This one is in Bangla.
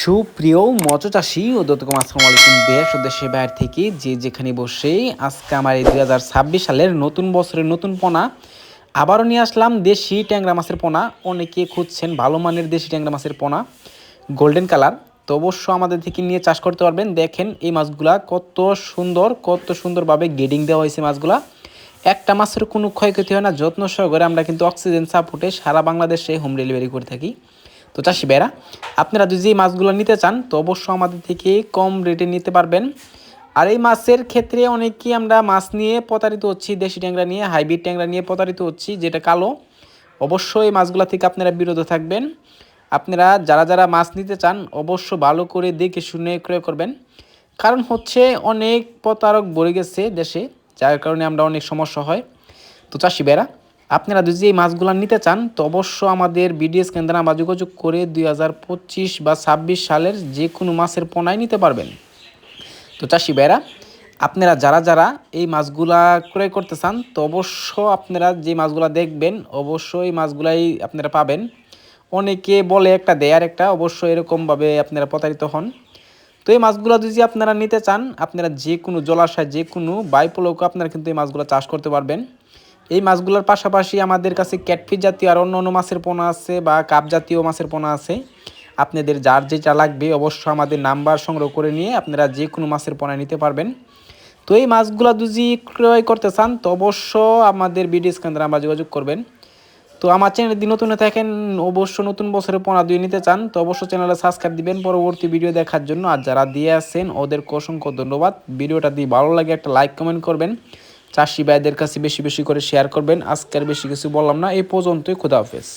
সুপ্রিয় মৎস্যচাষী ও দর্শক আসসালামু আলাইকুম দেশ ও দেশের বাইরে থেকে যে যেখানে বসে আজকে আমার এই 2026 সালের নতুন বছরের নতুন পোনা আবারও নিয়ে আসলাম দেশি ট্যাংরা মাছের পোনা। অনেকে খুঁজছেন ভালো মানের দেশি ট্যাংরা মাছের পোনা গোল্ডেন কালার, তো অবশ্য আমাদের থেকে নিয়ে চাষ করতে পারবেন। দেখেন এই মাছগুলা কত সুন্দরভাবে গেডিং দেওয়া হয়েছে। মাছগুলা একটা মাছের কোনো ক্ষয়ক্ষতি হয় না, যত্ন সহকারে আমরা কিন্তু অক্সিজেন সাপোর্টে সারা বাংলাদেশে হোম ডেলিভারি করে থাকি। তো চাষি ভাইরা, আপনারা যদি এই মাছগুলো নিতে চান তো অবশ্যই আমাদের থেকে কম রেটে নিতে পারবেন। আর এই মাছের ক্ষেত্রে অনেকেই আমরা মাছ নিয়ে প্রতারিত হচ্ছি, দেশি ট্যাংরা নিয়ে, হাইব্রিড ট্যাংরা নিয়ে প্রতারিত হচ্ছি, যেটা কালো। অবশ্যই এই মাছগুলো থেকে আপনারা বিরত থাকবেন। আপনারা যারা মাছ নিতে চান অবশ্য ভালো করে দেখে শুনে ক্রয় করবেন, কারণ হচ্ছে অনেক প্রতারক ভরে গেছে দেশে, যার কারণে আমরা অনেক সমস্যা হয়। তো চাষি ভাইরা, আপনারা যদি এই মাছগুলো নিতে চান তো অবশ্য আমাদের বিডিএস কেন্দ্রে আমরা যোগাযোগ করে 2025 বা 26 সালের যে কোনো মাছের পোনায় নিতে পারবেন। তো চাষি ভাইরা, আপনারা যারা এই মাছগুলা ক্রয় করতে চান তো অবশ্য আপনারা যে মাছগুলা দেখবেন অবশ্যই মাছগুলাই আপনারা পাবেন। অনেকে বলে একটা দেয় আর একটা, অবশ্য এরকমভাবে আপনারা প্রতারিত হন। তো এই মাছগুলো যদি আপনারা নিতে চান, আপনারা যে কোনো জলাশয়, যে কোনো বাইপোলকে আপনারা কিন্তু এই মাছগুলো চাষ করতে পারবেন। এই মাছগুলোর পাশাপাশি আমাদের কাছে ক্যাটফিশ জাতীয় আর অন্য মাছের পোনা আছে বা কাপ জাতীয় মাছের পোনা আছে। আপনাদের যার যেটা লাগবে অবশ্য আমাদের নাম্বার সংগ্রহ করে নিয়ে আপনারা যে কোনো মাছের পোনা নিতে পারবেন। তো এই মাছগুলো যদি ক্রয় করতে চান তো অবশ্য আমাদের বিডিএস কেন্দ্রে আমরা যোগাযোগ করবেন। তো আমার চ্যানেল যদি নতুন থাকেন, অবশ্য নতুন বছরের পোনা দিয়ে নিতে চান তো অবশ্য চ্যানেলে সাবস্ক্রাইব দিবেন পরবর্তী ভিডিও দেখার জন্য। আর যারা দিয়ে আছেন ওদেরকে অসংখ্য ধন্যবাদ। ভিডিওটা দিয়ে ভালো লাগে একটা লাইক কমেন্ট করবেন, চাষি ভাইদের কাছে বেশি বেশি করে শেয়ার করবেন। আজকের বেশি কিছু বললাম না, এই পর্যন্তই। খোদা হাফেজ।